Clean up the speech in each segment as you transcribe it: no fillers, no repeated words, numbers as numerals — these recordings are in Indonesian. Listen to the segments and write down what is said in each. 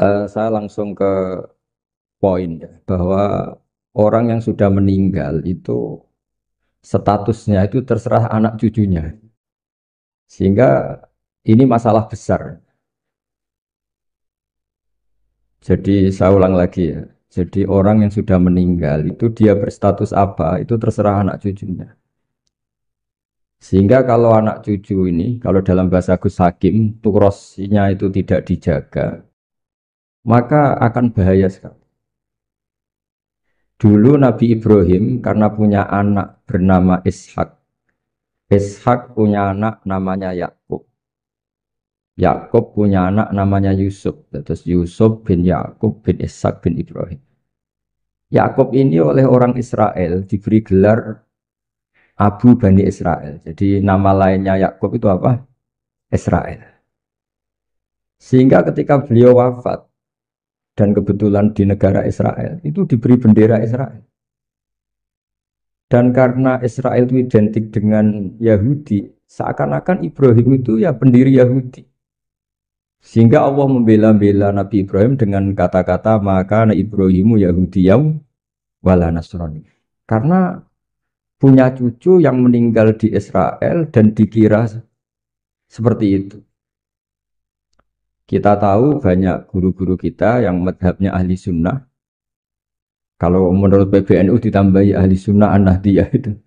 Saya langsung ke poin ya, bahwa orang yang sudah meninggal itu statusnya itu terserah anak cucunya. Sehingga ini masalah besar. Jadi saya ulang lagi ya. Jadi orang yang sudah meninggal itu dia berstatus apa itu terserah anak cucunya. Sehingga kalau anak cucu ini, kalau dalam bahasa Gus Hakim, turosnya itu tidak dijaga, maka akan bahaya sekali. Dulu Nabi Ibrahim karena punya anak bernama Ishak. Ishak punya anak namanya Yakub. Yakub punya anak namanya Yusuf. Terus Yusuf bin Yakub bin Ishak bin Ibrahim. Yakub ini oleh orang Israel diberi gelar Abu Bani Israel. Jadi nama lainnya Yakub itu apa? Israel. Sehingga ketika beliau wafat dan kebetulan di negara Israel itu diberi bendera Israel. Dan karena Israel itu identik dengan Yahudi, seakan-akan Ibrahim itu ya pendiri Yahudi. Sehingga Allah membela-bela Nabi Ibrahim dengan kata-kata maka Ibrahimu Yahudiyam wala Nasrani. Karena punya cucu yang meninggal di Israel dan dikira seperti itu. Kita tahu banyak guru-guru kita yang madhabnya ahli sunnah. Kalau menurut PBNU ditambahi ahli sunnah an-nahdiyah itu.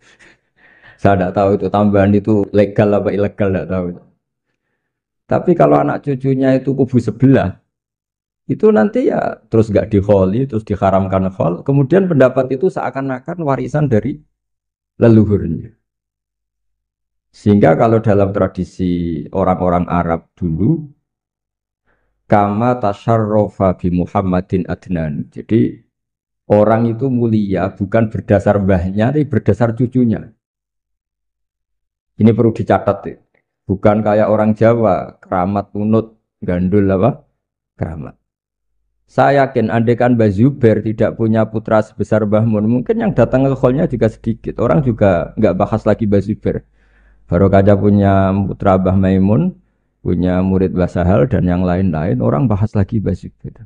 Saya tidak tahu itu tambahan itu legal apa ilegal, tidak tahu. Tapi kalau anak cucunya itu kubu sebelah, itu nanti ya terus nggak dikholi, terus diharamkan khol. Kemudian pendapat itu seakan-akan warisan dari leluhurnya. Sehingga kalau dalam tradisi orang-orang Arab dulu, kama tasyarrofa bi Muhammadin adnan. Jadi orang itu mulia bukan berdasar mbahnya, tapi berdasar cucunya. Ini perlu dicatat ya. Bukan kayak orang Jawa, keramat punut, gandul apa? Keramat. Saya yakin andekan Mbah Zubair tidak punya putra sebesar Mbah Mun, mungkin yang datang ke kholnya juga sedikit. Orang juga nggak bahas lagi Mbah Zubair. Baru kaja punya putra Mbah Maimun, punya murid Mbah Sahal dan yang lain-lain, orang bahas lagi Mbah Zubair.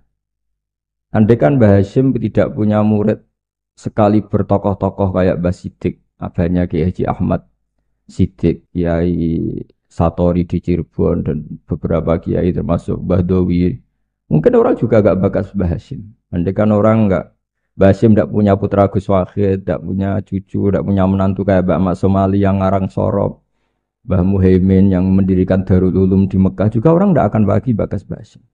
Andekan Mbah Hashim tidak punya murid sekali bertokoh-tokoh kayak Mbah Siddiq, abahnya Kiai Haji Ahmad Siddiq, Kiai Satori di Cirebon dan beberapa kiai termasuk Mbah Dowi. Mungkin orang juga gak bakas Mbah Hashim. Andai kan orang gak, Mbah Hashim tidak punya putra Gus Wahid, tidak punya cucu, tidak punya menantu kayak Mbak Mak Somali yang ngarang Sorop, Mbah Muhaimin yang mendirikan Darul Ulum di Mekah, juga orang tidak akan bagi bakas Mbah Hashim.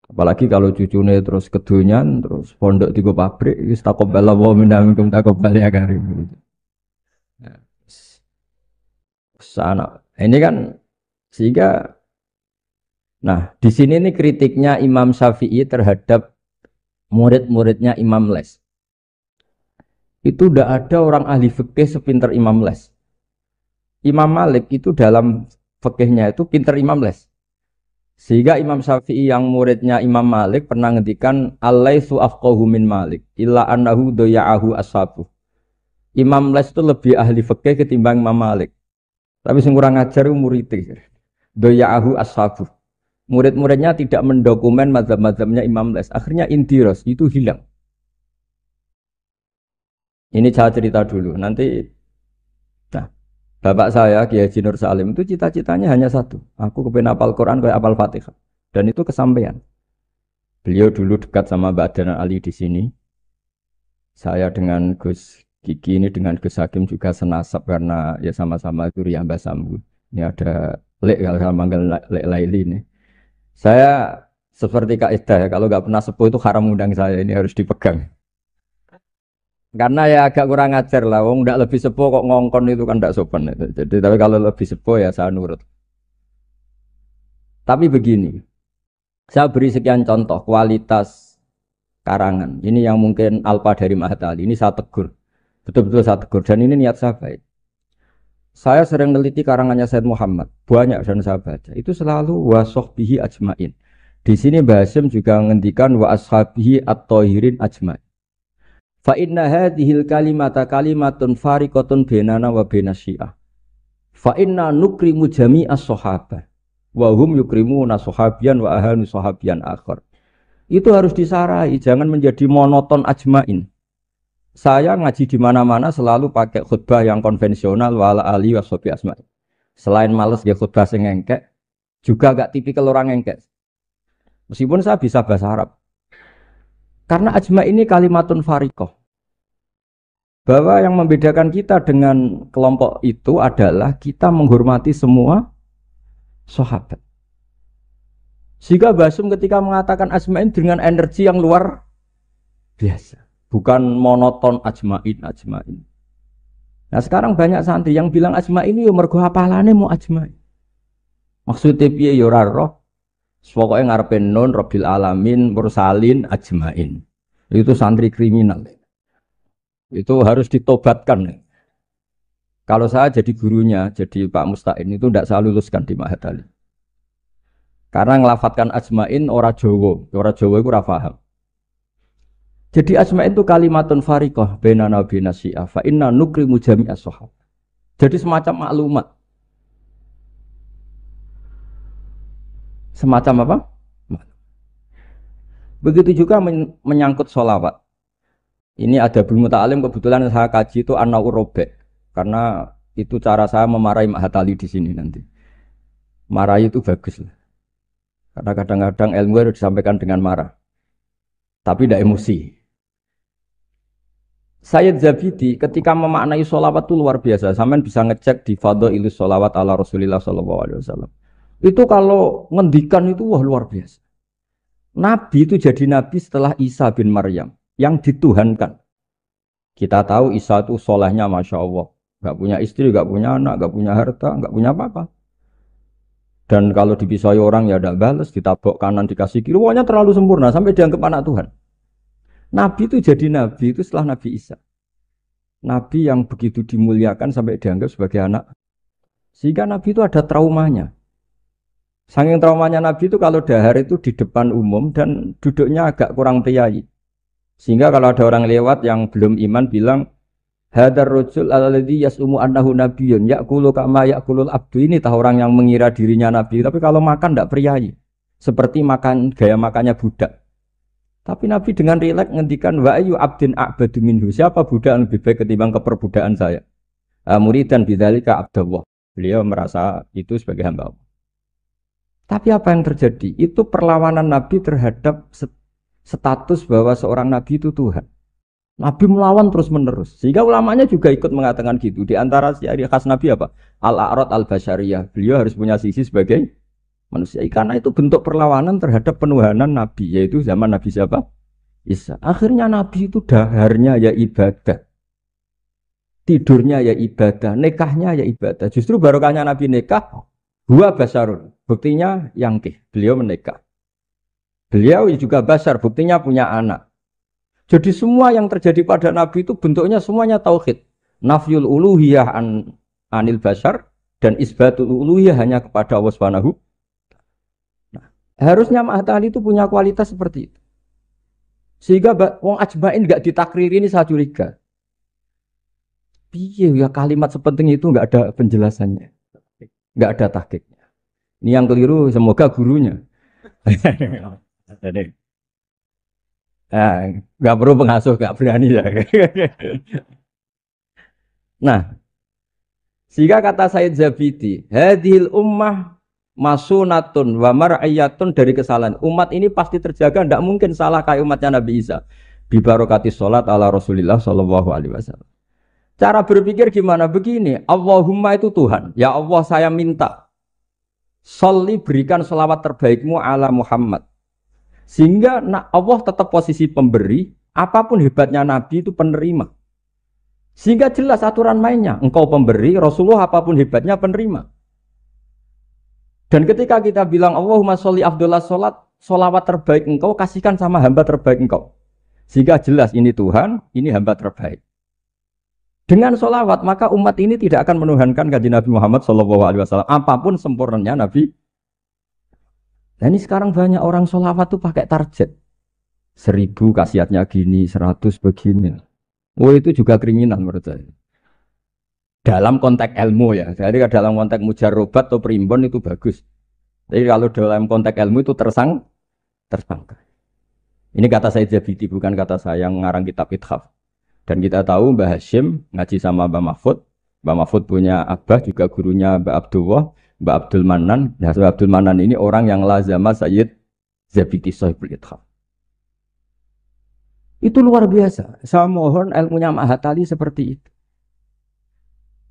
Apalagi kalau cucunya terus kedonyan, terus pondok tiga pabrik, istaqobala wa minna minkum taqabbal ya karim. Sana. Ini kan sehingga nah, di sini nih kritiknya Imam Syafi'i terhadap murid-muridnya Imam Les. Itu udah ada orang ahli fikih sepinter Imam Les. Imam Malik itu dalam fikihnya itu pinter Imam Les. Sehingga Imam Syafi'i yang muridnya Imam Malik pernah ngendikan Allaitsu afqahu min Malik illa annahu daya'ahu ashabu. Imam Les itu lebih ahli fikih ketimbang Imam Malik. Tapi sing kurang ajar murid-murid. Daya'ahu ashabu. Murid-muridnya tidak mendokumen mazhab-mazhabnya Imam Les. Akhirnya intiros itu hilang. Ini saya cerita dulu. Nanti, nah, bapak saya Kiai Haji Nur Salim itu cita-citanya hanya satu. Aku kepengen hafal Quran kayak hafal Fatihah. Dan itu kesampaian. Beliau dulu dekat sama Mbak Adnan Ali di sini. Saya dengan Gus Kiki ini dengan Gus Hakim juga senasab karena ya sama-sama itu Mbah Sambu. Ini ada Lek kalau saya manggil Lek Laili ini. Saya seperti kaidah ya, kalau nggak pernah sepuh itu haram undang saya, ini harus dipegang. Karena ya agak kurang ajar lah, wong nggak lebih sepuh kok ngongkon itu kan nggak sopan. Jadi tapi kalau lebih sepuh ya saya nurut. Tapi begini, saya beri sekian contoh kualitas karangan. Ini yang mungkin alfa dari Mahatali. Ini saya tegur, betul-betul saya tegur. Dan ini niat saya baik. Saya sering meneliti karangannya Said Muhammad, banyak dan saya baca. Itu selalu wa sahbihi ajmain. Di sini Mbah Hashim juga menghentikan wa ashabihi at-thahirin ajmain. Fa inna hadhil kalimata kalimatun fariqatun bainana wa bainas syiah. Fa inna nukrimu jami'as sahabah wa hum yukrimuna sahabiyan wa ahanu sahabiyan akhar. Itu harus disarai, jangan menjadi monoton ajmain. Saya ngaji di mana-mana selalu pakai khutbah yang konvensional wala ali washabi asma'i. Selain males dia khutbah sing engkek, juga gak tipikal orang engkek. Meskipun saya bisa bahasa Arab. Karena ajma ini kalimatun fariqah. Bahwa yang membedakan kita dengan kelompok itu adalah kita menghormati semua sahabat. Sehingga Basum ketika mengatakan ajma'in dengan energi yang luar biasa. Bukan monoton ajma'in. Nah sekarang banyak santri yang bilang ajma'in ini mergo hafalane mau ajma'in. Maksudnya piye ya ora roh. Pokoke ngarepe nun rabbil alamin mursalin ajma'in. Itu santri kriminal. Itu harus ditobatkan. Kalau saya jadi gurunya, jadi Pak Musta'in itu tidak saya luluskan di Ma'had Ali. Karena ngelafatkan ajma'in ora Jawa itu ora paham. Jadi ajma'in itu kalimatun fariqah bainana wa bainas syiah fa inna nukrimu jami'as shahab. Jadi semacam maklumat. Semacam apa? Begitu juga menyangkut sholawat. Ini ada Bul Muta'alim, kebetulan saya kaji itu An-Naur Robek. Karena itu cara saya memarahi Ma'had Ali di sini nanti. Marahi itu bagus lah. Karena kadang-kadang ilmu harus disampaikan dengan marah. Tapi tidak emosi. Sayyid Zabidi ketika memaknai sholawat itu luar biasa. Sampean bisa ngecek di Fadhailus Sholawat ala Rasulillah SAW. Itu kalau ngendikan itu wah luar biasa. Nabi itu jadi nabi setelah Isa bin Maryam yang dituhankan. Kita tahu Isa itu solehnya Masya Allah. Gak punya istri, gak punya anak, gak punya harta, gak punya apa-apa. Dan kalau dipisai orang ya tidak balas, ditabok kanan dikasih kiri, pokoknya terlalu sempurna sampai dianggap anak Tuhan. Nabi itu jadi nabi itu setelah Nabi Isa. Nabi yang begitu dimuliakan sampai dianggap sebagai anak. Sehingga Nabi itu ada traumanya. Saking traumanya Nabi itu kalau dahar itu di depan umum dan duduknya agak kurang priayi. Sehingga kalau ada orang lewat yang belum iman bilang, hadar rajul alladzi yas'umu annahu nabiyyun ya'kulu kama ya'kulul abdu, ini tahu orang yang mengira dirinya nabi tapi kalau makan tidak priayi. Seperti makan gaya makannya budak. Tapi Nabi dengan rileks ngendikan wa ayu abdin a'badu minhu, siapa budak yang lebih baik ketimbang keperbudakan saya. Muridan bidzalika abdullah. Beliau merasa itu sebagai hamba Allah. Tapi apa yang terjadi? Itu perlawanan Nabi terhadap status bahwa seorang Nabi itu Tuhan. Nabi melawan terus-menerus. Sehingga ulamanya juga ikut mengatakan gitu. Di antara ciri khas Nabi apa? Al-a'rad al-basyariyah. Beliau harus punya sisi sebagai manusia. Karena itu bentuk perlawanan terhadap penuhanan Nabi. Yaitu zaman Nabi siapa? Isa. Akhirnya Nabi itu daharnya ya ibadah. Tidurnya ya ibadah. Nikahnya ya ibadah. Justru barokahnya Nabi nikah. Huwa basarun. Buktinya yangkih. Beliau menikah. Beliau juga basar. Buktinya punya anak. Jadi semua yang terjadi pada Nabi itu bentuknya semuanya tauhid. Nafyul uluhiyah anil basar dan isbatul uluhiyah hanya kepada Allah Subhanahu. Nah, harusnya Ma'had Ali itu punya kualitas seperti itu. Sehingga wong ajmain enggak ditakriri ini saya curiga. Piye ya kalimat sepenting itu enggak ada penjelasannya. Enggak ada tahqiqnya. Ini yang keliru semoga gurunya. Nah, nggak perlu pengasuh, nggak berani ya. Nah, sehingga kata Sayyid Zabidi, hadhil ummah masunatun wa mar'iyatun, dari kesalahan. Umat ini pasti terjaga, tidak mungkin salah kayak umatnya Nabi Isa. Bibarokati sholat ala Rasulillah sallallahu alaihi wasallam. Cara berpikir gimana? Begini, Allahumma itu Tuhan. Ya Allah, saya minta sholli, berikan sholawat terbaikmu ala Muhammad. Sehingga Allah tetap posisi pemberi, apapun hebatnya Nabi itu penerima. Sehingga jelas aturan mainnya, engkau pemberi, Rasulullah apapun hebatnya penerima. Dan ketika kita bilang Allahumma sholli afdhalus sholat, sholawat terbaik engkau kasihkan sama hamba terbaik engkau. Sehingga jelas ini Tuhan, ini hamba terbaik. Dengan sholawat maka umat ini tidak akan menuhankan kanjeng Nabi Muhammad SAW. Apapun sempurnanya Nabi. Nah ini sekarang banyak orang sholawat tuh pakai target. 1000 khasiatnya gini, 100 begini. Oh itu juga kriminal menurut saya. Dalam konteks ilmu ya. Jadi dalam konteks mujarobat atau primbon itu bagus. Tapi kalau dalam konteks ilmu itu tersangka. Ini kata saya Zabidi, bukan kata saya yang ngarang kitab Ithaf. Dan kita tahu Mbah Hashim ngaji sama Mbah Mahfud. Mbah Mahfud punya abah juga gurunya Mbah Abdullah, Mbah Abdul Manan. Nah, Mbah Abdul Manan ini orang yang lazama Sayyid Zabidi Sahibul Ithaf. Itu luar biasa. Saya mohon ilmunya Mahatali seperti itu.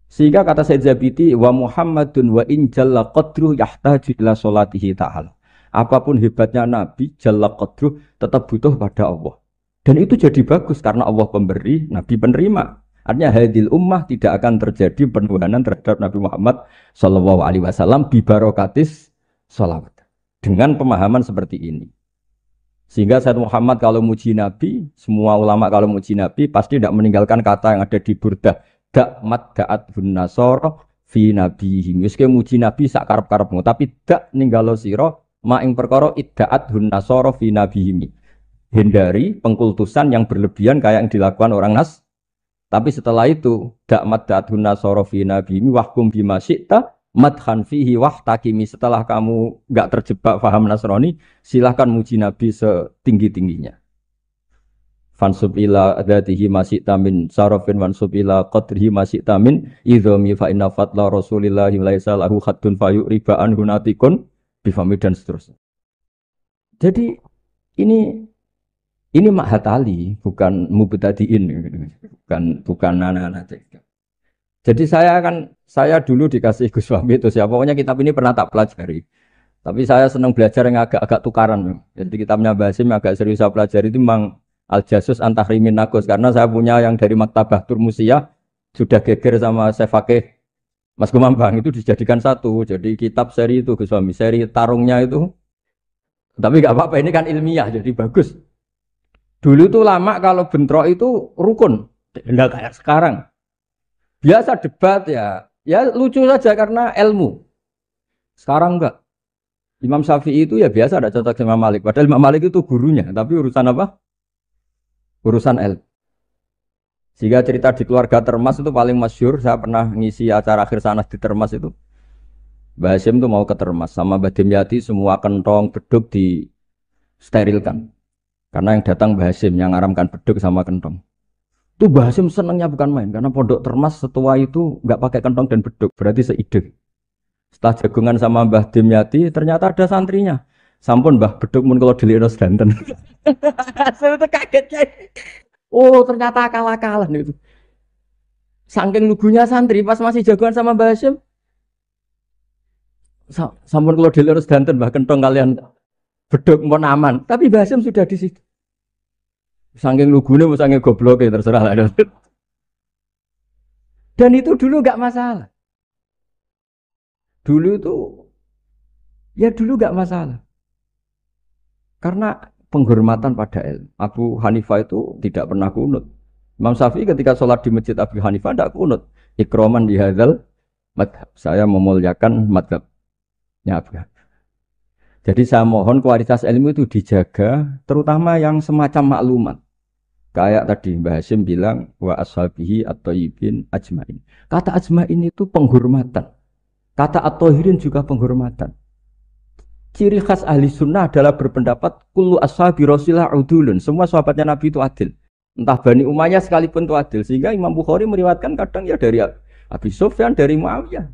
Sehingga kata Sayyid Zabidi, wa Muhammadun wa in jalla qadruh yahtaju ila sholatihi ta'ala. Apapun hebatnya Nabi, jalla qadruh tetap butuh pada Allah. Dan itu jadi bagus karena Allah pemberi, Nabi penerima. Artinya hadil ummah tidak akan terjadi penuhanan terhadap Nabi Muhammad sallallahu alaihi wasallam bi barokatis sholawat. Dengan pemahaman seperti ini. Sehingga Sayyid Muhammad kalau muji Nabi, semua ulama kalau muji Nabi pasti tidak meninggalkan kata yang ada di Burdah. Da'mat da'athun nasara fi nabihim. Meski muji Nabi sak karep-karepmu, tapi dak ninggalo sira ma'ing perkara idda'athun nasara fi nabihim. Hindari pengkultusan yang berlebihan kayak yang dilakukan orang Nas. Tapi setelah itu da'mat da'athun nasara fi nabihim wahkum bima syi'ta madhan fihi wahtakimi. Setelah kamu enggak terjebak paham Nasrani, silahkan muji Nabi setinggi-tingginya. Fansub ila adatihi masyi'ta min sarafin wansub ila qadrihi masyi'ta min idhami fa inna fadla rasulillahi laisa lahu khaddun fayuriba anhu natikun bifami dan seterusnya. Jadi ini Mahatali, bukan mubtadiin, bukan anak-anak. Jadi saya dulu dikasih Gus Wahmi itu siapa, pokoknya kitab ini pernah tak pelajari. Tapi saya senang belajar yang agak tukaran. Jadi kitabnya Basim agak serius saya pelajari itu memang Al-Jasus Antahrimin Nagus, karena saya punya yang dari Maktabah Turmusiyah sudah geger sama saya pakai Mas Gumambang itu dijadikan satu. Jadi kitab seri itu Gus Wahmi, seri tarungnya itu. Tapi nggak apa-apa, ini kan ilmiah jadi bagus. Dulu tuh lama kalau bentrok itu rukun, enggak kayak sekarang. Biasa debat ya lucu saja karena ilmu. Sekarang enggak. Imam Syafi'i itu ya biasa ada cocok sama Imam Malik. Padahal Imam Malik itu gurunya, tapi urusan apa? Urusan ilmu. Sehingga cerita di keluarga Termas itu paling masyhur. Saya pernah ngisi acara akhir sanas di Termas itu. Mbah Hasyim tuh mau ke Termas sama Mbah Dimyati, semua kentong beduk disterilkan. Karena yang datang Mbah Hasyim yang ngaramkan beduk sama kentong. Itu Mbah Hasyim senangnya bukan main, karena pondok Termas setua itu nggak pakai kentong dan beduk, berarti seide. Setelah jagungan sama Mbah Dimyati, ternyata ada santrinya. Sampun Mbah beduk mun kalau dilikno sedanten. Saya itu kaget. Oh ternyata kalah-kalah itu. Saking lugunya santri pas masih jagungan sama Mbah Hasyim. Sampun kalau dilikno sedanten Mbah kentong kalian beduk mon aman, tapi Mbah Hasyim sudah di situ. Saking lugune, saking goblok ya terserah lah. Dan itu dulu nggak masalah. Dulu nggak masalah. Karena penghormatan pada ilmu. Abu Hanifah itu tidak pernah kunut. Imam Syafi'i ketika sholat di masjid Abu Hanifah tidak kunut. Ikroman di hadzal madhab. Saya memuliakan madhabnya Abu Hanifah. Jadi saya mohon kualitas ilmu itu dijaga, terutama yang semacam maklumat. Kayak tadi Mbah Hasyim bilang wa ashabihi at-thayyibin ajmain. Kata ajmain itu penghormatan. Kata at-thahirin juga penghormatan. Ciri khas ahli sunnah adalah berpendapat kullu ashabi rasulillah udulun. Semua sahabatnya Nabi itu adil. Entah Bani Umayyah sekalipun itu adil. Sehingga Imam Bukhari meriwayatkan kadang ya dari Abi Sufyan, dari Muawiyah.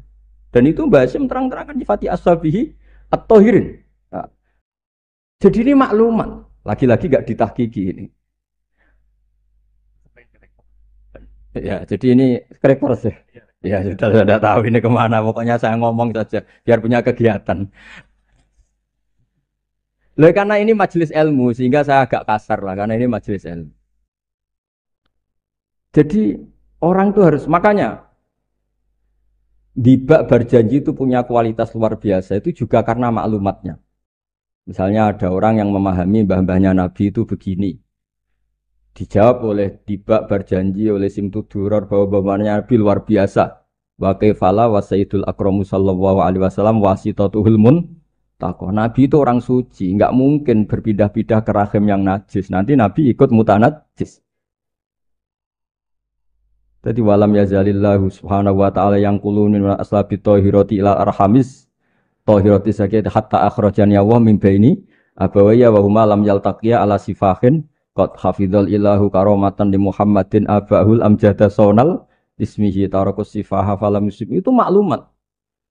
Dan itu Mbah Hasyim terang-terangan nyifati ashabihi at-thahirin. Nah, jadi ini maklumat, lagi-lagi gak ditahqiqi ini. Ya, jadi ini rekor sih. Ya, sudah tahu ini kemana. Pokoknya saya ngomong saja, biar punya kegiatan. Loh, karena ini majelis ilmu, sehingga saya agak kasar lah, karena ini majelis ilmu. Jadi orang itu harus, makanya dibak berjanji itu punya kualitas luar biasa, itu juga karena maklumatnya. Misalnya ada orang yang memahami mbah-mbahnya Nabi itu begini. Dijawab oleh dibak berjanji oleh Simtuduror bahwa mbah-mbahnya Nabi luar biasa. Wa kaifala wa sayyidul akramu sallallahu alaihi wasallam wasitatuhul muntaqah. Nabi itu orang suci, enggak mungkin berpindah-pindah ke rahim yang najis. Nanti Nabi ikut mutanajis. Jadi walam yazalillahu subhanahu wa ta'ala yang kulunin wa aslabi tohiroti ila arhamis tohiroti sakit hatta akhrajani Allah min baini Abawaya wa huma lam yaltaqiya ala sifahin qad hafizal ilahu karamatan li Muhammadin abahul amjada sonal ismihi tarakus sifaha falam yusib. Itu maklumat.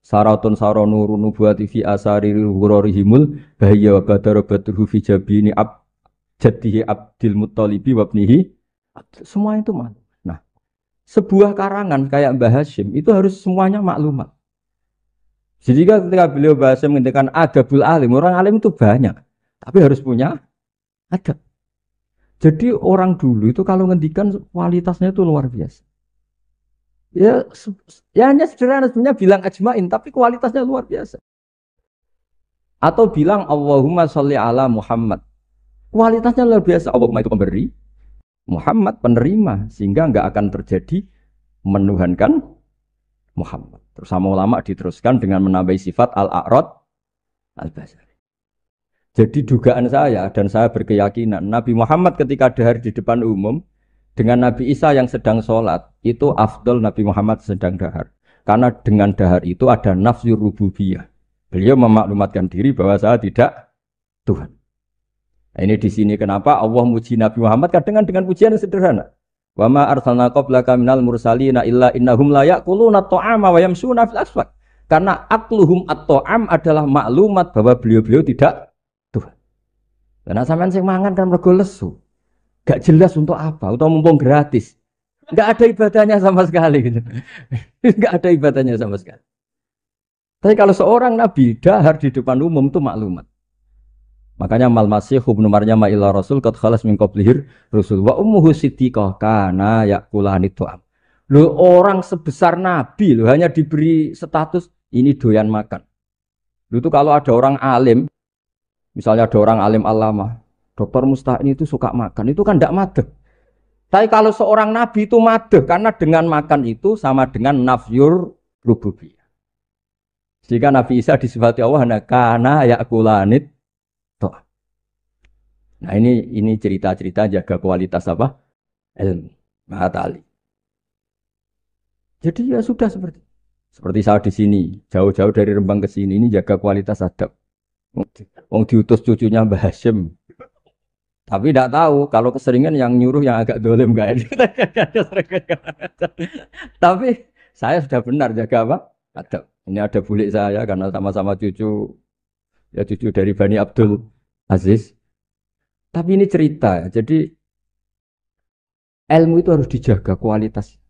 Saratun saronuru nubuwati fi asari hurorihimul bahaya wa badara badruhu fi jabini jadihi Abdul Muttalibi wabnihi. Semua itu maklumat. Nah, sebuah karangan kayak Mbah Hashim itu harus semuanya maklumat. Jadi ketika beliau Mbah Hashim menghentikan adabul alim, orang alim itu banyak. Tapi harus punya adab. Jadi orang dulu itu kalau ngendikan kualitasnya itu luar biasa. Ya hanya sederhana sebenarnya bilang ajmain, tapi kualitasnya luar biasa. Atau bilang Allahumma sholli ala Muhammad. Kualitasnya luar biasa. Allahumma itu pemberi, Muhammad penerima, sehingga nggak akan terjadi menuhankan Muhammad. Terus sama ulama diteruskan dengan menambahi sifat al-a'rad al-basari. Jadi dugaan saya dan saya berkeyakinan Nabi Muhammad ketika dahar di depan umum dengan Nabi Isa yang sedang sholat itu afdol Nabi Muhammad sedang dahar. Karena dengan dahar itu ada nafsu rububiyah. Beliau memaklumatkan diri bahwa saya tidak Tuhan. Nah, ini di sini kenapa Allah muji Nabi Muhammad kadang dengan pujian yang sederhana. Wa ma arsalna qablaka minal mursalina illa innahum la ya'kuluna at-ta'ama wa yamshuna fil aswaq. Karena akluhum at-ta'am adalah maklumat bahwa beliau-beliau tidak Tuhan. Karena sampean sing mangan kan mergo lesu. Gak jelas untuk apa, atau mumpung gratis. Gak ada ibadahnya sama sekali gitu. Gak ada ibadahnya sama sekali. Tapi kalau seorang nabi dahar di depan umum itu maklumat. Makanya mal masih ibnu Maryam ila rasul qad khalas min qablihir rusul wa ummuhu siddiqah kana yakulani tu'am. Loh orang sebesar nabi loh hanya diberi status ini doyan makan. Loh itu kalau ada orang alim, misalnya ada orang alim alama, Dokter Musta'in itu suka makan, itu kan tidak madeh. Tapi kalau seorang nabi itu madeh, karena dengan makan itu sama dengan nafyur rububiyah. Jika Nabi Isa disifati Allah, kana yakulanit toh. Nah ini cerita-cerita jaga kualitas apa? Ilmu. Matali. Jadi ya sudah seperti saya di sini, jauh-jauh dari Rembang ke sini, ini jaga kualitas adab. Wong diutus cucunya Mbah Hashim. Tapi tidak tahu kalau keseringan yang nyuruh yang agak dolim gak enak. Tapi saya sudah benar jaga apa? Adab. Ini ada bulik saya karena sama-sama cucu dari Bani Abdul Aziz. Tapi ini cerita. Jadi ilmu itu harus dijaga kualitas.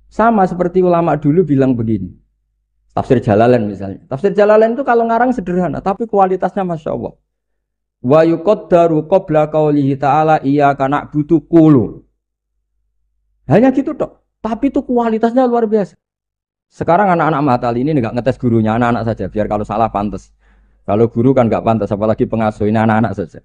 Sama seperti ulama dulu bilang begini. Tafsir Jalalain misalnya. Tafsir Jalalain itu kalau ngarang sederhana, tapi kualitasnya Masya Allah. Wa yuqaddaru qabla qaulihi ta'ala iyyaka na'budu qulu. Hanya gitu tok. Tapi itu kualitasnya luar biasa. Sekarang anak-anak Mahatali ini enggak ngetes gurunya, anak-anak saja biar kalau salah pantas. Kalau guru kan enggak pantas apalagi pengasuh, ini anak-anak saja.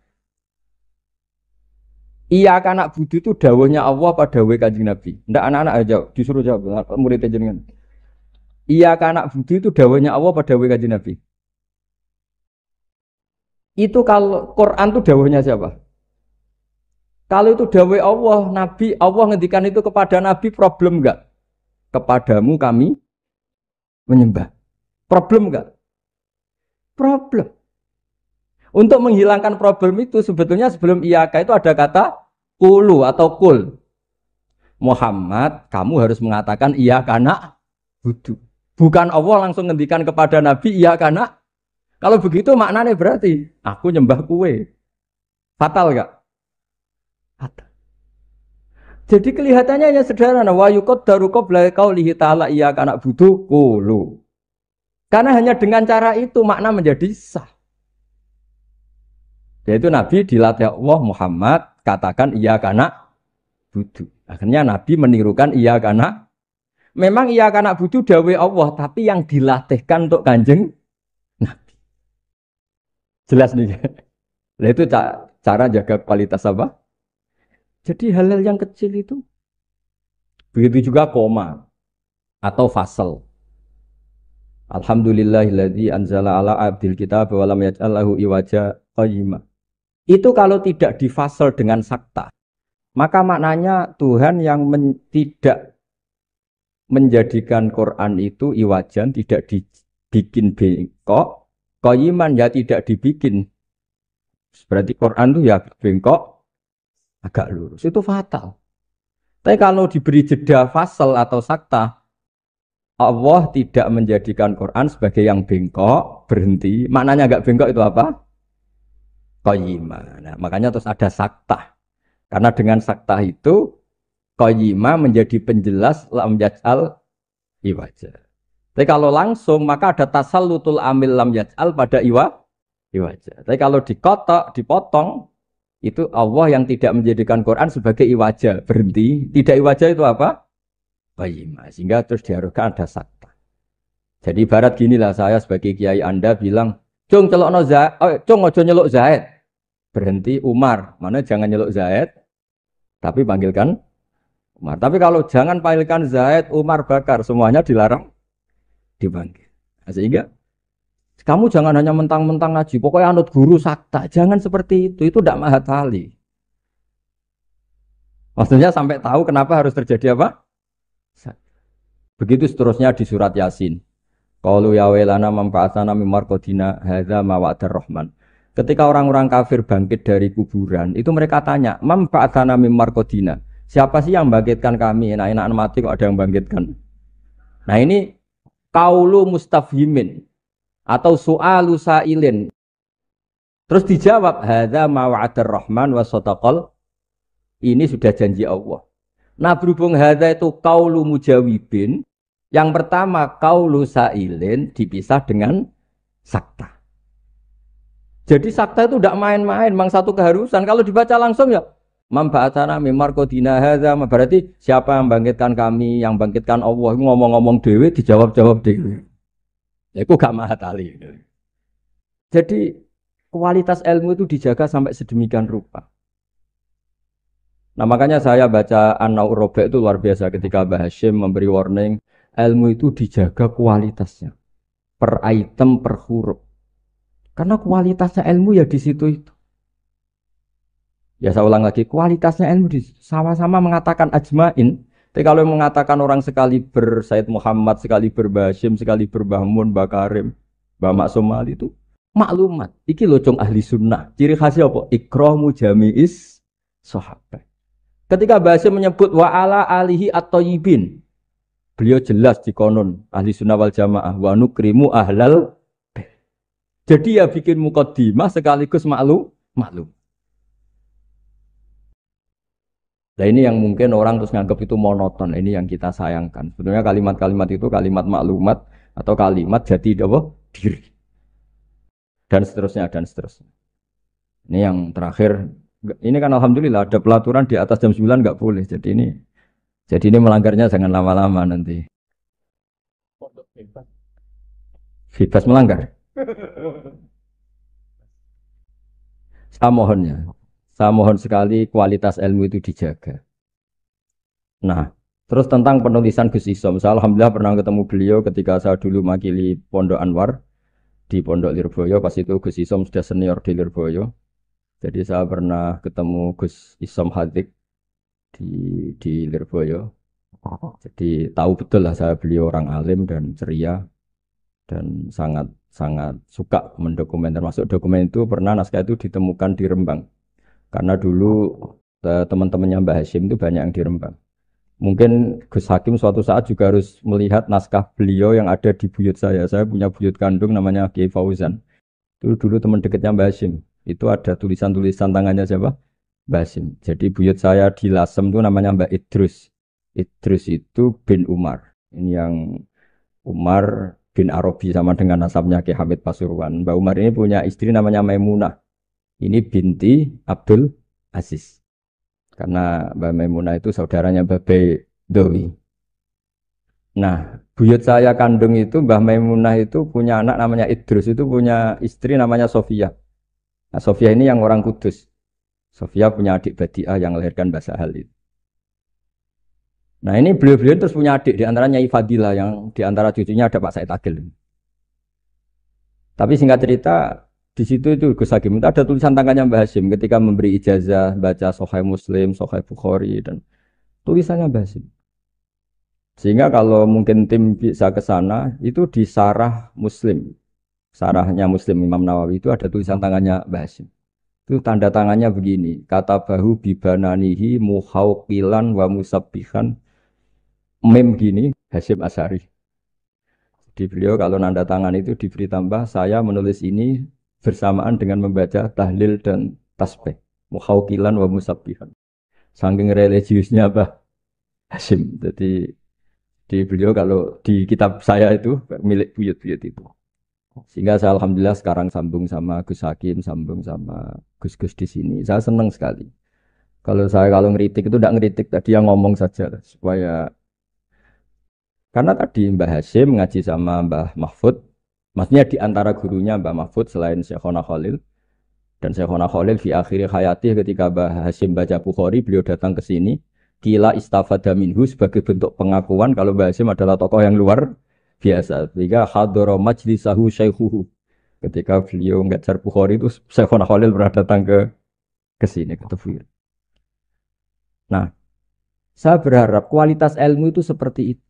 Iyyaka na'budu itu dawuhnya Allah pada dawuh Kanjeng Nabi. Enggak anak-anak aja disuruh jawab murid jenengan. Iyyaka na'budu itu dawuhnya Allah pada dawuh Kanjeng Nabi. Itu kalau Quran itu dawuhnya siapa? Kalau itu dawuh Allah, Nabi, Allah ngendikan itu kepada Nabi problem enggak? Kepadamu kami menyembah. Problem enggak? Problem. Untuk menghilangkan problem itu sebetulnya sebelum iyaka itu ada kata kulu atau kul. Muhammad, kamu harus mengatakan iyaka na'budu. Bukan Allah langsung ngendikan kepada Nabi iyaka na'budu. Kalau begitu maknanya berarti aku nyembah kue. Fatal enggak? Fatal. Jadi kelihatannya hanya sederhana. Wa yuqaddaru qabla qaulihi ta'ala iyyaka na'budu qulu. Karena hanya dengan cara itu makna menjadi sah. Yaitu Nabi dilatih Allah Muhammad katakan iyyaka na'budu. Akhirnya Nabi menirukan iyyaka na'budu. Memang iyyaka na'budu dawuh Allah, tapi yang dilatihkan untuk Kanjeng Nabi. Jelas nih. Nah itu cara jaga kualitas apa? Jadi hal-hal yang kecil itu. Begitu juga koma atau fasal. Alhamdulillahilladzi anzala ala abdil kitab wa lam yaj'al lahu iwaja qayyima. Itu kalau tidak difasal dengan sakta, maka maknanya Tuhan yang tidak menjadikan Quran itu iwajan, tidak dibikin bengkok, qayyiman ya tidak dibikin Berarti Quran itu ya bengkok, agak lurus. Itu fatal. Tapi kalau diberi jeda fasal atau sakta, Allah tidak menjadikan Quran sebagai yang bengkok, berhenti. Maknanya agak bengkok itu apa? Qayyimah. Nah, makanya terus ada sakta. Karena dengan sakta itu qayyimah menjadi penjelas lam yaj'al iwaja. Tapi kalau langsung maka ada tasallutul amil lam yaj'al pada iwaja. Tapi kalau dikotok, dipotong itu Allah yang tidak menjadikan Quran sebagai iwaja, berhenti. Tidak iwaja itu apa? Qayyimah. Sehingga terus diharuskan ada sakta. Jadi ibarat ginilah saya sebagai kiai Anda bilang, "Cung celokno Zaid, cung ojo nyeluk Zaid." Berhenti Umar. Mana jangan nyeluk Zaid, tapi panggilkan Umar. Tapi kalau jangan panggilkan Zaid, Umar, Bakar, semuanya dilarang dipanggil. Nah, sehingga kamu jangan hanya mentang-mentang ngaji, pokoknya anut guru sakta. Jangan seperti itu tidak mahatali. Maksudnya sampai tahu kenapa harus terjadi apa? Begitu seterusnya di surat Yasin. Qalu ya wailana manfa'atana min marqadina hadza ma wa'adar rahman. Ketika orang-orang kafir bangkit dari kuburan, itu mereka tanya, manfa'atana min marqadina. Siapa sih yang bangkitkan kami? Enak-enak mati kok ada yang bangkitkan. Nah, ini qaulu mustafhimin atau su'alu sa'ilin. Terus dijawab, hadza ma wa'adar rahman wa sadaqal. Ini sudah janji Allah. Nah, berhubung hadza itu qaulu mujawibin, yang pertama qaulu sa'ilin dipisah dengan sakta. Jadi sakta itu tidak main-main, memang satu keharusan. Kalau dibaca langsung ya, mamba'atana mimar kodina hadza, berarti siapa yang bangkitkan kami, yang bangkitkan Allah, ngomong-ngomong dewe, dijawab-jawab dewe. Ya itu gak mahatali. Jadi kualitas ilmu itu dijaga sampai sedemikian rupa. Nah makanya saya baca An-Naur Robe itu luar biasa ketika Mbah Hashim memberi warning, ilmu itu dijaga kualitasnya. Per item, per huruf. Karena kualitasnya ilmu ya di situ itu. Ya saya ulang lagi, kualitasnya ilmu sama-sama mengatakan ajmain. Tapi kalau mengatakan orang sekali Said Muhammad, sekali Mbah Hashim, sekali Mbah Mun, Mbah Karim, Mbah Maksum Ali itu maklumat. Iki locong ahli sunnah. Ciri khasnya apa? Ikramu jami'is sahabat. Ketika Mbah Hashim menyebut wa ala alihi at-thayyibin, beliau jelas di konon ahli sunnah wal jamaah wa nukrimu ahlal. Jadi ya bikin mukaddimah sekaligus maklum. Nah ini yang mungkin orang terus nganggap itu monoton. Ini yang kita sayangkan. Sebenarnya kalimat-kalimat itu kalimat maklumat atau kalimat jati diri. Dan seterusnya dan seterusnya. Ini yang terakhir. Ini kan alhamdulillah ada pelaturan di atas jam 9 nggak boleh. Jadi ini melanggarnya jangan lama-lama nanti. Bebas melanggar. Saya mohon sekali kualitas ilmu itu dijaga. Nah, terus tentang penulisan Gus Isom, saya alhamdulillah pernah ketemu beliau ketika saya dulu makili Pondok Anwar di Pondok Lirboyo. Pas itu Gus Isom sudah senior di Lirboyo. Jadi saya pernah ketemu Gus Isom Hadik di Lirboyo. Jadi tahu betul lah saya beliau orang alim dan ceria dan sangat suka mendokumen, termasuk dokumen itu pernah naskah itu ditemukan di Rembang karena dulu teman-temannya Mbah Hashim itu banyak yang di Rembang. Mungkin Gus Hakim suatu saat juga harus melihat naskah beliau yang ada di buyut saya punya buyut kandung namanya Kiai Fauzan, itu dulu teman dekatnya Mbah Hashim, itu ada tulisan-tulisan tangannya siapa? Mbah Hashim. Jadi buyut saya di Lasem itu namanya Mbak Idrus itu bin Umar, ini yang Umar bin Arabi sama dengan nasabnya Ki Hamid Pasuruan. Mbak Umar ini punya istri namanya Maimunah. Ini binti Abdul Aziz. Karena Mbak Maimunah itu saudaranya Mbak Bedowi. Nah, buyut saya kandung itu Mbak Maimunah itu punya anak namanya Idrus, itu punya istri namanya Sofia. Nah, Sofia ini yang orang Kudus. Sofia punya adik Badiah yang melahirkan Mbak Sahal itu. Nah ini beliau-beliau terus punya adik, diantaranya Ifadillah, yang diantara cucunya ada Pak Said Agil. Tapi singkat cerita, di situ itu Gus Hakim itu ada tulisan tangannya Mbah Hashim ketika memberi ijazah baca Sahih Muslim, Sahih Bukhari, dan tulisannya Mbah Hashim. Sehingga kalau mungkin tim bisa ke sana, itu di Sarah Muslim, Sarahnya Muslim Imam Nawawi itu ada tulisan tangannya Mbah Hashim. Itu tanda tangannya begini, kata bahu bibananihi muhauqilan wa musabbihan mem gini Hasyim Asy'ari. Di beliau kalau nanda tangan itu diberi tambah saya menulis ini bersamaan dengan membaca tahlil dan tasbih muhauqilan wa musabbihan. Saking religiusnya Mbah Hasyim. Jadi di beliau kalau di kitab saya itu milik buyut-buyut itu. Sehingga saya alhamdulillah sekarang sambung sama Gus Hakim, sambung sama Gus-Gus di sini. Saya senang sekali. Kalau ngeritik itu tidak ngeritik tadi yang ngomong saja supaya karena tadi Mbah Hasyim ngaji sama Mbah Mahfud, maksudnya di antara gurunya Mbah Mahfud selain Syekhona Khalil dan Syekhona Khalil di akhir hayati ketika Mbah Hasyim baca Bukhari, beliau datang ke sini, kila istafada minhu sebagai bentuk pengakuan kalau Mbah Hasyim adalah tokoh yang luar biasa. Sehingga hadara majlisahu syaikhuhu. Ketika beliau ngajar Bukhari itu Syekhona Khalil pernah datang ke sini ke Tafsir. Nah, saya berharap kualitas ilmu itu seperti itu.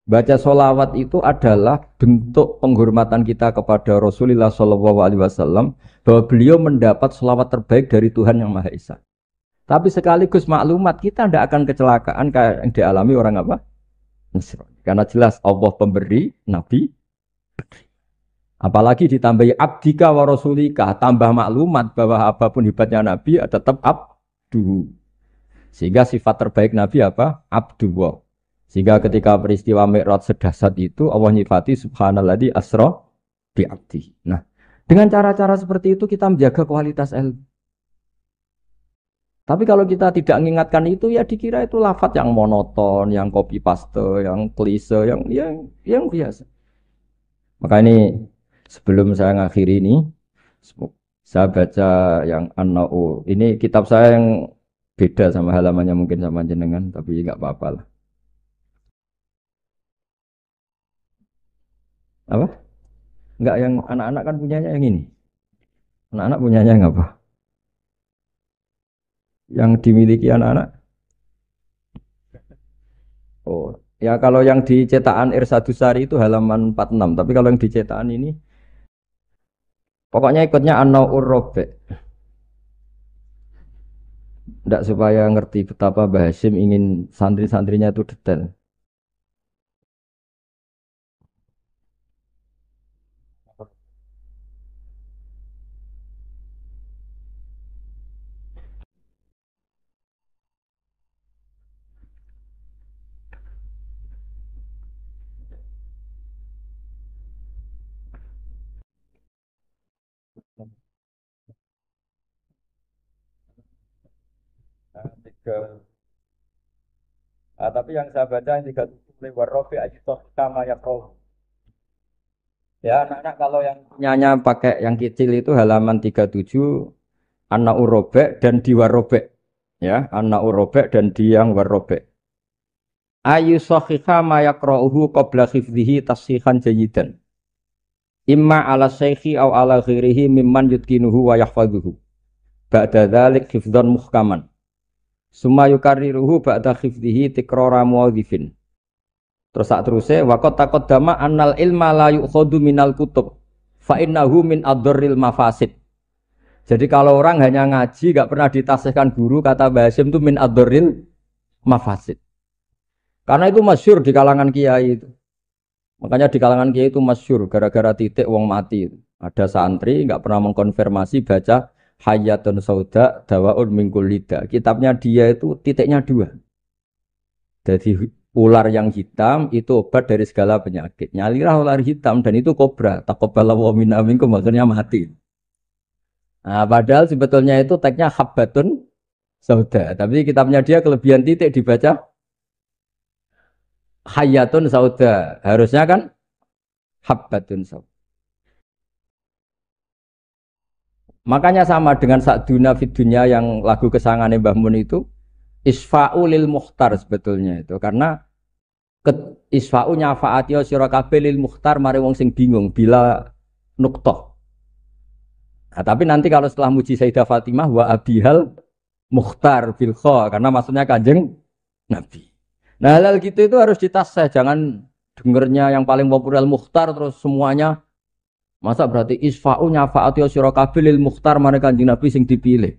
Baca solawat itu adalah bentuk penghormatan kita kepada Rasulullah SAW bahwa beliau mendapat solawat terbaik dari Tuhan Yang Maha Esa. Tapi sekaligus maklumat kita tidak akan kecelakaan kayak yang dialami orang apa? Nasrani. Karena jelas Allah pemberi, Nabi. Apalagi ditambahi abdika wa rasulika, tambah maklumat bahwa apapun hebatnya Nabi tetap abdu. Sehingga sifat terbaik Nabi apa? Abdullah. Sehingga ketika peristiwa Mi'raj sedahsyat itu Allah nyifati subhanalladzi asra bi abdi. Nah, dengan cara-cara seperti itu kita menjaga kualitas ilmu. Tapi kalau kita tidak mengingatkan itu ya dikira itu lafaz yang monoton, yang copy paste, yang klise, yang biasa. Maka ini sebelum saya ngakhiri ini saya baca yang An-Na'u. Ini kitab saya yang beda sama halamannya mungkin sama jenengan, tapi enggak apa-apa lah. Apa? Enggak yang anak-anak kan punyanya yang ini. Anak-anak punyanya yang apa? Yang dimiliki anak-anak? Oh, ya kalau yang di cetakan Irsadusari itu halaman 46, tapi kalau yang di cetakan ini pokoknya ikutnya An-Naur Rabi'. Enggak supaya ngerti betapa Mbah Hasyim ingin santri-santrinya itu detail. Tiga. Tapi yang saya baca yang 37 lewat Rabi' ajitoh kama yakroh. Ya anak-anak kalau yang punyanya pakai yang kecil itu halaman 37 An-Na'ur Rabi' dan di Warrabi'. Ya, An-Na'ur Rabi' dan di yang Warrabi'. Ayu sahihah ma yakra'uhu qabla khifdhihi tashihan jayidan. Imma ala syekhi au ala ghairihi mimman yutkinuhu wa yahfadhuhu. Ba'da dzalik hifdzan muhkaman. Summa yukarriruhu ba'da khifdhihi tikrara muwadhifin. Terus sak teruse waqat taqaddama annal ilma la yu'khadhu minal kutub fa innahu min adharril mafasid. Jadi kalau orang hanya ngaji gak pernah ditasihkan guru, kata Mbah Hasyim itu min adharril mafasid. Karena itu masyhur di kalangan kiai itu. Makanya di kalangan kiai itu masyhur gara-gara titik wong mati itu. Ada santri nggak pernah mengkonfirmasi baca Hayatun Sauda Dawaun min Kullida. Kitabnya dia itu titiknya 2. Jadi ular yang hitam itu obat dari segala penyakit. Nyalirah ular hitam dan itu kobra. Taqabbalallahu minna minkum akhirnya mati. Nah, padahal sebetulnya itu teksnya Habbatun Sauda. Tapi kitabnya dia kelebihan titik dibaca Hayatun Sauda. Harusnya kan Habbatun Sauda. Makanya sama dengan Sa'duna fid dunya yang lagu kesangane Mbah Mun itu isfa'u lil mukhtar sebetulnya itu karena isfa'u nyafaati sira kabeh lil mukhtar mari wong sing bingung bila nuqtah. Nah, tapi nanti kalau setelah muji Sayyidah Fatimah wa abihal mukhtar bil kha karena maksudnya Kanjeng Nabi. Nah, hal gitu itu harus ditasih, jangan dengernya yang paling populer mukhtar terus semuanya Masa berarti isfa'u nyafa'ati sira kabeh lil mukhtar mare Kanjeng Nabi sing dipilih.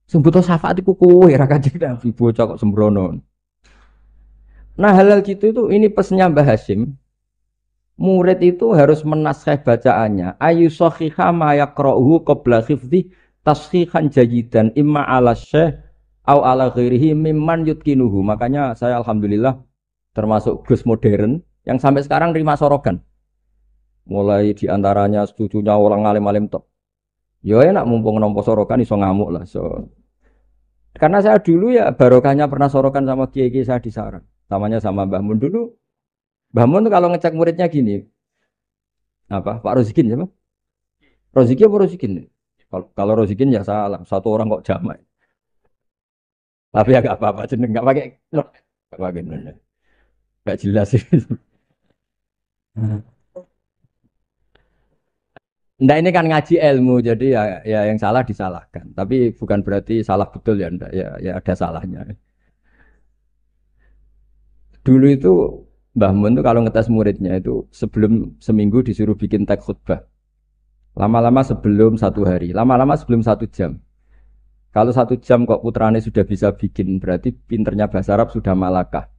Sing butuh syafaat iku kowe ra Kanjeng Nabi bocah kok sembrono. Nah halal gitu itu ini pesannya Mbah Hasyim. Murid itu harus menaskah bacaannya. Ayu sahihah ma yaqra'uhu qabla hifdzi tashihan jayidan imma ala syekh au ala ghairihi mimman yutkinuhu. Makanya saya alhamdulillah termasuk Gus modern yang sampai sekarang terima sorogan. Mulai diantaranya setujunya orang alim-alim top. Ya enak mumpung nompo sorokan iso ngamuk lah. So. Karena saya dulu ya barokahnya pernah sorokan sama kiai-kiai saya di sarang. Namanya sama Mbah Mun dulu. Mbah Mun kalau ngecek muridnya gini. Apa? Pak Rozikin siapa? Rozikin apa Rozikin? Kalau Rozikin ya salah. Satu orang kok jamak. Tapi ya gak apa-apa. Jeneng gak pakai. Gak pakai. Gak jelas sih. Ndak ini kan ngaji ilmu, jadi ya yang salah disalahkan. Tapi bukan berarti salah betul ya, ndak. Ya ada salahnya. Dulu itu Mbah Mun tuh kalau ngetes muridnya itu sebelum seminggu disuruh bikin teks khutbah. Lama-lama sebelum 1 hari, lama-lama sebelum 1 jam. Kalau 1 jam kok putrane sudah bisa bikin, berarti pinternya bahasa Arab sudah malakah.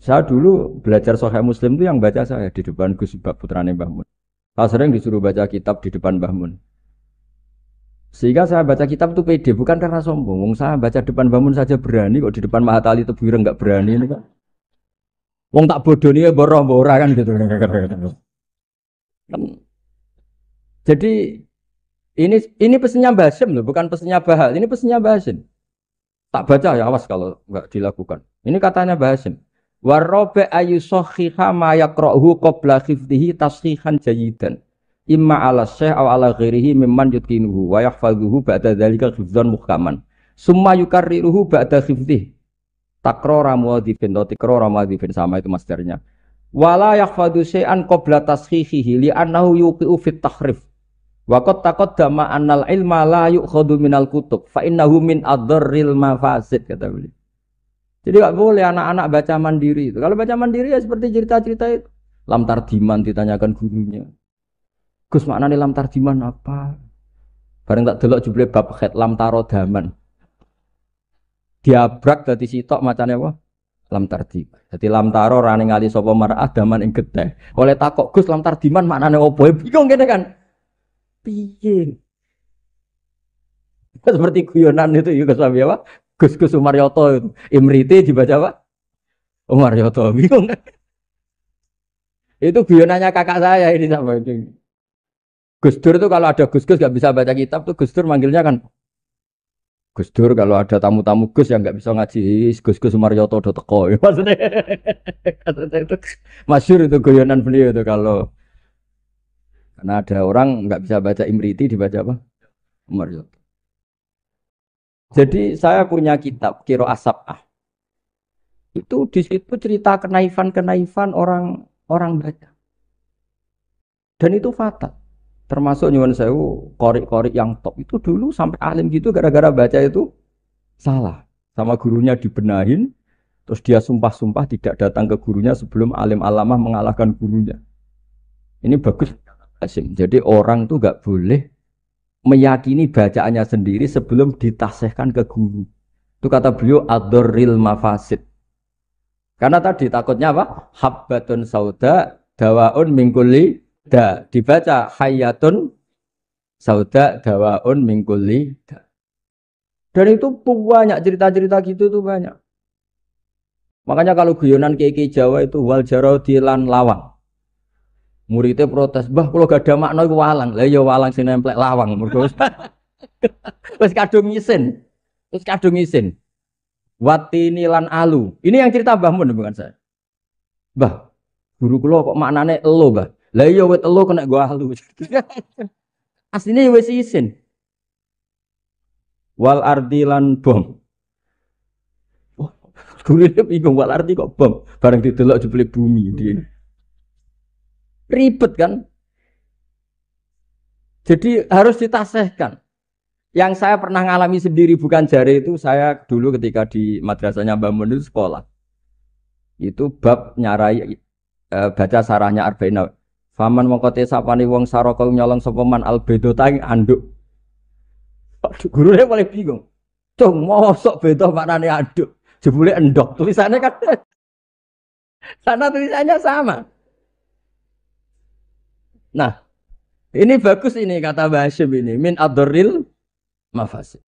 Saya dulu belajar Sahih Muslim itu yang baca saya di depan Gus Bab putrane Mbah Mun. Saya sering disuruh baca kitab di depan Mbah Mun. Sehingga saya baca kitab itu pede, bukan karena sombong. Saya baca depan Mbah Mun saja berani, kok di depan Mahatali Tebuireng nggak berani ini kan. Wong tak bodoh nih boro-boro kan gitu. Jadi ini pesannya Mbah Hasyim loh, bukan pesannya Bahal. Ini pesannya Mbah Hasyim. Tak baca ya awas kalau nggak dilakukan. Ini katanya Mbah Hasyim. Warobe ayu sohiha ma yaqra'uhu qabla hifdhihi tashihan jayidan. Imma ala syekh aw ala ghairihi mimman yutkinuhu wa yahfazuhu ba'da dzalika hifdzan muhkaman. Summa yukarriruhu ba'da hifdhihi. Takrara muadzifin atau tikrara muadzifin sama itu masternya. Wala yahfadzu syai'an qabla tashihihi li annahu yuqi'u fit tahrif. Wa qad taqaddama annal ilma la yu'khadhu minal kutub fa innahu min adharril mafasid kata beliau. Jadi enggak boleh anak-anak baca mandiri itu. Kalau baca mandiri ya seperti cerita-cerita itu. Lam tardiman ditanyakan gurunya. Gus maknane lam tardiman apa? Bareng tak delok jebule bab khat lam tarodaman. Diabrak dadi sitok macane apa? Lam tardiman. Dadi lam taro rane ngali sapa mar'ah daman ing getih. Oleh takok Gus lam tardiman maknane apa? Bingung kene kan. Piye? Seperti guyonan itu ya Gus apa? Gus Umaryoto itu. Imriti dibaca apa? Umaryoto. Bingung kan? Itu guyonannya kakak saya ini sama ini. Gus Dur itu kalau ada Gus gak bisa baca kitab tuh Gus Dur manggilnya kan Gus Dur. Kalau ada tamu-tamu Gus yang gak bisa ngaji Gus Umaryoto udah teko. Maksudnya itu masyhur itu guyonan beliau itu kalau karena ada orang nggak bisa baca Imriti dibaca apa? Umaryoto. Jadi saya punya kitab Qiro As-Sab'ah. Itu di situ cerita kenaifan orang baca. Dan itu fatal. Termasuk nyuwun sewu korik-korik yang top itu dulu sampai alim gitu gara-gara baca itu salah. Sama gurunya dibenahin, terus dia sumpah-sumpah tidak datang ke gurunya sebelum alim alamah mengalahkan gurunya. Ini bagus. Jadi orang tuh nggak boleh meyakini bacaannya sendiri sebelum ditasihkan ke guru. Itu kata beliau ad-darril mafasid. Karena tadi takutnya apa? Habbatun sauda dawaun min kulli da. Dibaca hayatun sauda dawaun min kulli da. Dan itu banyak cerita-cerita gitu tuh banyak. Makanya kalau guyonan kiai Jawa itu wal jarodilan lawang. Muridnya protes, "Mbah kalau gak ada makna iku walang." Lah ya walang sing nemplek lawang mergo wis kadung ngisin. Terus kadung ngisin. Watini lan alu. Ini yang cerita Mbah Mun bukan saya. Mbah, guru kula kok maknane elo, Mbah. Lah iya wit elo kena gua alu. Asline wis isin. Wal ardi lan bom. Oh, gurune bingung wal ardi kok bom. Bareng didelok jebule bumi dia. Ribet kan? Jadi harus ditasihkan. Yang saya pernah ngalami sendiri bukan jari itu saya dulu ketika di madrasahnya Mbah Mun sekolah. Itu bab nyarai baca sarahnya Arba'in Faman mongko te sapane wong saraka nyolong sapa man albedo tang anduk. Aduh, gurune paling bingung. Cung, mosok beda maknane anduk. Jebule endok. Tulisannya kan sana tulisannya sama. Nah, ini bagus ini kata Mbah Hasyim ini min adoril mafasid.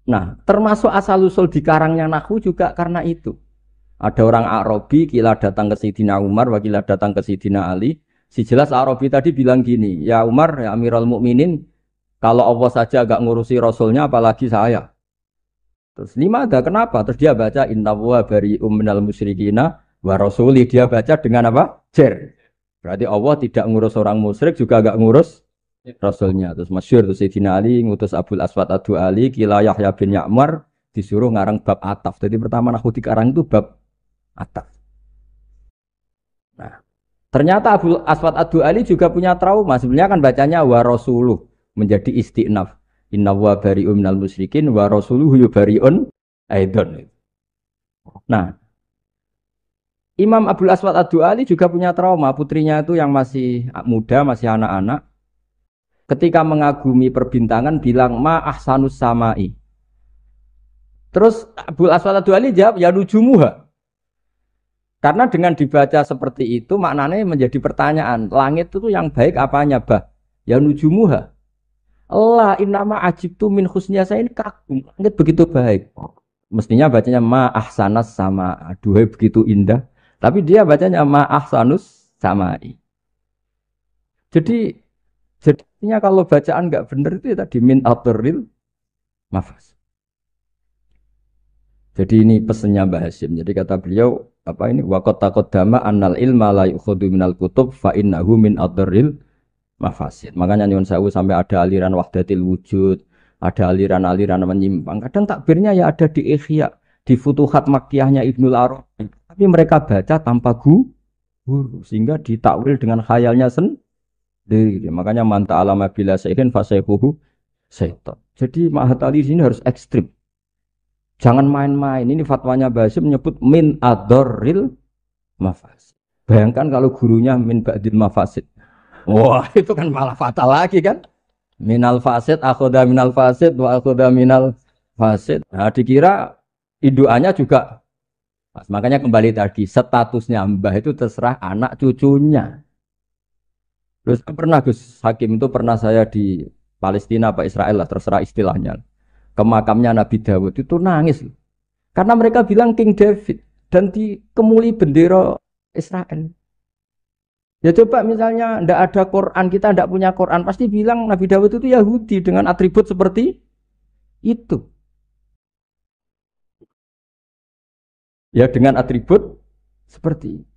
Nah, termasuk asal usul di karangnya nahwu juga karena itu. Ada orang Arabi kila datang ke Sayyidina Umar, wakila datang ke Sayyidina Ali. Si jelas Arabi tadi bilang gini, ya Umar, ya Amirul Mukminin, kalau Allah saja agak ngurusi Rasulnya, apalagi saya. Terus lima ada kenapa? Terus dia baca Inna wa bari'um minal musyrikina wa rasuli. Dia baca dengan apa? Jer. Berarti Allah tidak ngurus orang musyrik juga agak ngurus Rasulnya. Terus masyhur terus Sayyidina Ali ngutus Abul Aswad Ad-Du'ali kila Yahya bin Ya'mar disuruh ngarang bab ataf. Jadi pertama nahwu dikarang itu bab ataf. Nah, ternyata Abul Aswad Ad-Du'ali juga punya trauma. Sebenarnya kan bacanya wa rasuluh menjadi istinaf. Inna wa bari'un minal musyrikin wa rasuluhu bari'un aidon. Nah, Imam Abul Aswad Ad-Du'ali juga punya trauma. Putrinya itu yang masih muda, masih anak-anak. Ketika mengagumi perbintangan bilang ma ahsanus samai. Terus Abul Aswad Ad-Du'ali jawab ya nujumuha. Karena dengan dibaca seperti itu maknanya menjadi pertanyaan. Langit itu yang baik apanya bah? Ya nujumuha. Allah innama ajibtu min husniya saya ini kagum. Langit begitu baik. Mestinya bacanya ma ahsanas sama. Aduhai begitu indah. Tapi dia bacanya ma ahsanus samai. Jadinya kalau bacaan nggak benar itu ya tadi min aturil mafas. Jadi ini pesannya Mbah Hasyim. Jadi kata beliau apa ini waqat taqaddama annal ilma la yukhadhu minal kutub fa innahu min aturil mafasid. Makanya nyuwun sewu sampai ada aliran wahdatil wujud, ada aliran-aliran menyimpang. Kadang takbirnya ya ada di Ihya, di Futuhat Makkiyahnya Ibnul Arabi. Tapi mereka baca tanpa guru sehingga ditakwil dengan khayalnya sendiri. Makanya manta alama bila syaihin fasaihuhu syaitan. Jadi Mahatali sini harus ekstrim. Jangan main-main. Ini fatwanya Mbah Hasyim menyebut min adorril mafasid. Bayangkan kalau gurunya min ba'dil mafasid. Wah, itu kan malah fatal lagi kan? Minal fasid, akhoda minal fasid, wa akhoda minal fasid. Nah, dikira induannya juga. Makanya kembali tadi, statusnya Mbah itu terserah anak cucunya. Terus pernah Gus Hakim itu pernah saya di Palestina apa Israel lah terserah istilahnya ke makamnya Nabi Dawud itu nangis karena mereka bilang King David dan dikemuli bendera Israel. Ya coba misalnya ndak ada Quran kita ndak punya Quran pasti bilang Nabi Dawud itu Yahudi dengan atribut seperti itu. Ya dengan atribut seperti itu.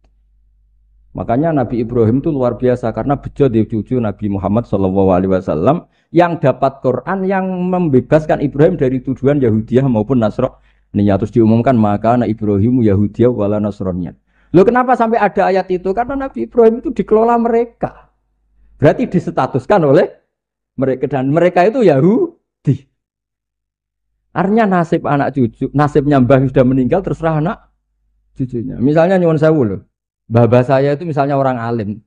Makanya Nabi Ibrahim itu luar biasa karena bejo di cucu Nabi Muhammad SAW yang dapat Quran yang membebaskan Ibrahim dari tuduhan Yahudiyah maupun Nasraniyah. Terus diumumkan maka anak Ibrahim Yahudiyah wala Nasraniyah. Loh kenapa sampai ada ayat itu? Karena Nabi Ibrahim itu dikelola mereka. Berarti disetatuskan oleh mereka dan mereka itu Yahudi. Artinya nasib anak cucu, nasibnya mbah sudah meninggal terserah anak cucunya. Misalnya nyuwun sewu loh. Mbah saya itu misalnya orang alim.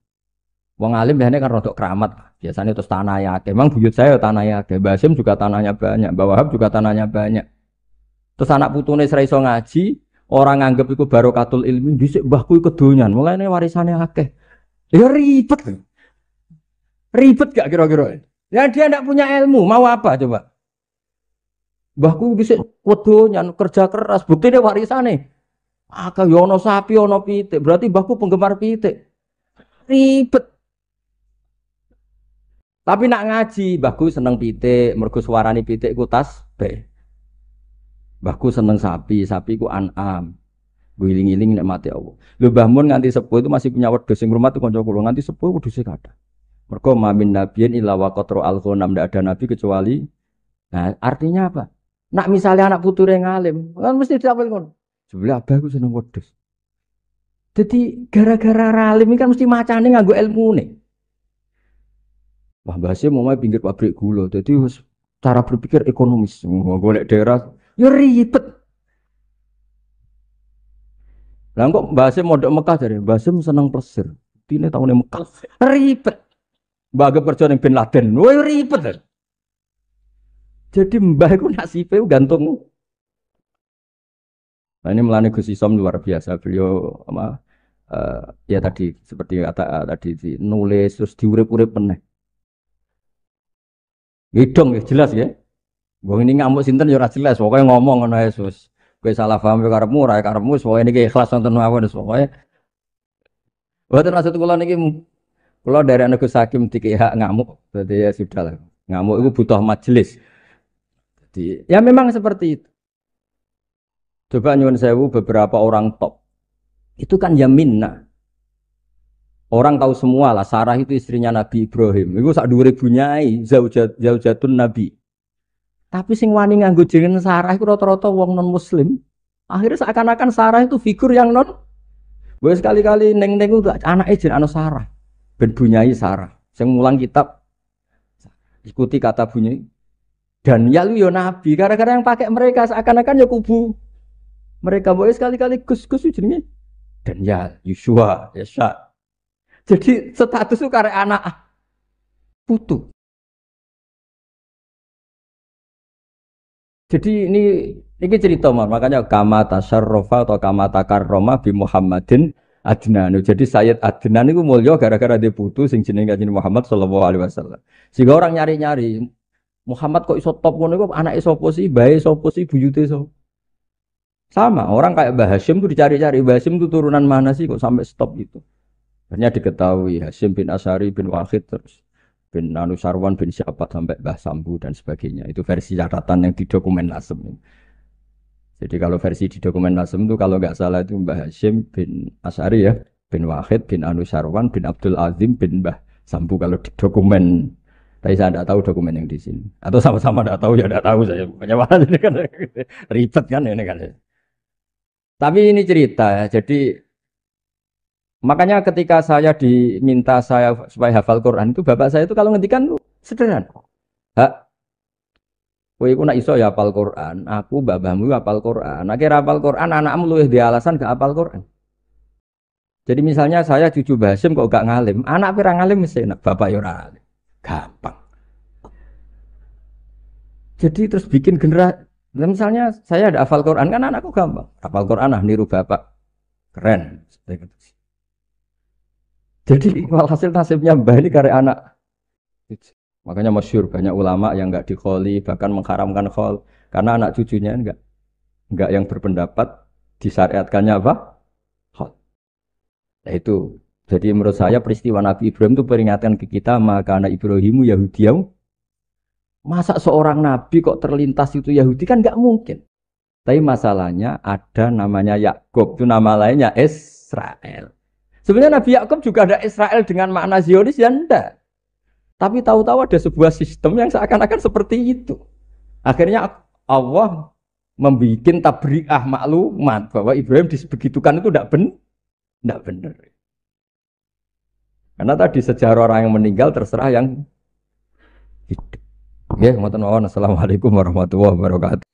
Wong alim biasanya kan rodok keramat. Biasanya terus tanah ya. Memang buyut saya tanah ya. Mbah Hasyim juga tanahnya banyak. Mbah Wahab juga tanahnya banyak. Terus anak putune ora iso ngaji, orang nganggep iku barokatul ilmi, dhisik mbahku iku kedonyan. Mulane warisane akeh. Ya ribet. Ribet gak kira-kira? Ya dia ndak punya ilmu, mau apa coba? Mbahku dhisik kedonyan, kerja keras, buktine warisane. Akeh yo ono sapi ono pitik, berarti mbahku penggemar pitik. Ribet. Tapi nak ngaji, mbahku seneng pitik, mergo suarane pitik ku tasbih. Mbahku seneng sapi, sapi ku an'am. Guling-giling nek mati Allah. Lho Mbah Mun nganti sepuh itu masih punya wedhus sing rumah tuh kanca kula nganti sepuh wedhuse kathah. Mergo mamin nabiyyin illa waqatru al-ghanam ndak ada nabi kecuali. Nah, artinya apa? Nak misalnya anak puture ngalim, kan mesti ditampil ngono. Sebelah abahku seneng wedhus. Jadi gara-gara ralim ini kan mesti macane nganggo ilmune. Wah, Mbah Hasyim mau pinggir pabrik gula. Jadi cara berpikir ekonomis. Golek daerah ya ribet. Lah kok Mbah Hasyim mondok Mekah jare, Mbah Hasyim seneng plesir. Dine taune Mekah. Ribet. Mbah Agep kerja ning Bin Laden. Woi ribet. Jadi Mbah iku nasibe gantung. Nah ini melani Gus Isom luar biasa. Beliau apa ya tadi seperti kata tadi nulis terus diurip-urip meneh. Hidung ya jelas ya. Wong ini ngamuk sinten ya ora jelas, pokoke ngomong ngono ae Sus. Kowe salah paham karepmu ora karepmu pokoke niki ikhlas nonton mawon pokoke. Mboten maksud kula niki kula dari anak Gus Hakim dikehak ngamuk, berarti ya sudah lah. Ngamuk itu butuh majelis. Jadi ya memang seperti itu. Coba nyuwun sewu beberapa orang top. Itu kan yaminna. Orang tahu semua lah Sarah itu istrinya Nabi Ibrahim. Iku sak dhuwure bunyai zaujatun Nabi. Tapi sing wani nganggo jeneng Sarah iku rata-rata wong non muslim. Akhirnya seakan-akan Sarah itu figur yang non. Wes sekali-kali neng-neng itu anake jeneng Sarah. Ben bunyai Sarah. Sing mulang kitab ikuti kata bunyai. Dan ya lu yo Nabi. Gara-gara yang pakai mereka seakan-akan ya kubu. Mereka boleh sekali-kali Gus-Gus jenenge. Dan ya Yusua, Yesha. Jadi status itu karek anak putu. Jadi ini cerita makanya kama tasarrofa atau kama takarroma bi Muhammadin Adnan. Jadi Sayyid Adnan itu mulya gara-gara dia putu sing jenenge Kanjeng Muhammad sallallahu alaihi wasallam. Sehingga orang nyari-nyari Muhammad kok iso top ngono iku anake sapa sih, bae sapa sih, buyute sapa. Sama, orang kayak Mbah Hasyim itu dicari-cari, Mbah Hasyim itu turunan mana sih kok sampai stop gitu. Akhirnya diketahui Hasyim bin Asy'ari bin Wahid terus bin Anusarwan bin siapa sampai Mbah Sambu dan sebagainya. Itu versi catatan yang di dokumen Nasem. Jadi kalau versi di dokumen Nasem itu kalau nggak salah itu Mbah Hasyim bin Asy'ari ya, bin Wahid bin Anusarwan bin Abdul Azim bin Mbah Sambu kalau di dokumen. Tapi saya tidak tahu dokumen yang di sini. Atau sama-sama tidak tahu ya tidak tahu saya. Banyak banget ini kan ribet kan ini kan. Tapi ini cerita ya. Jadi makanya ketika saya diminta saya supaya hafal Quran itu bapak saya itu kalau ngendikan tuh sederhana. Hak, kowe iku nak iso ya hafal Quran, aku babahmu hafal Quran. Akhirnya hafal Quran, anakmu luwih di alasan gak hafal Quran. Jadi misalnya saya cucu Mbah Hasyim kok gak ngalim, anak pirang ngalim mesti enak, bapak yo ora ngalim. Gampang. Jadi terus bikin generasi. Misalnya saya ada hafal Quran kan anakku gampang. Hafal Quran niru bapak. Keren. Jadi walhasil nasibnya Mbah ini karya anak. Makanya masyhur banyak ulama yang enggak dikholi bahkan mengharamkan khol karena anak cucunya enggak yang berpendapat disyariatkannya apa? Khol. Nah itu. Jadi menurut saya peristiwa Nabi Ibrahim itu peringatan ke kita maka anak Ibrahimu Yahudiyau. Masa seorang nabi kok terlintas itu Yahudi kan enggak mungkin. Tapi masalahnya ada namanya Yakub itu nama lainnya Israel. Sebenarnya Nabi Yakub juga ada Israel dengan makna Zionis ya enggak. Tapi tahu-tahu ada sebuah sistem yang seakan-akan seperti itu. Akhirnya Allah membuat tabri'ah maklumat bahwa Ibrahim disebegitukan itu enggak benar. Karena tadi sejarah orang yang meninggal terserah yang hidup. Ya, ngoten mawon. Assalamualaikum warahmatullahi wabarakatuh.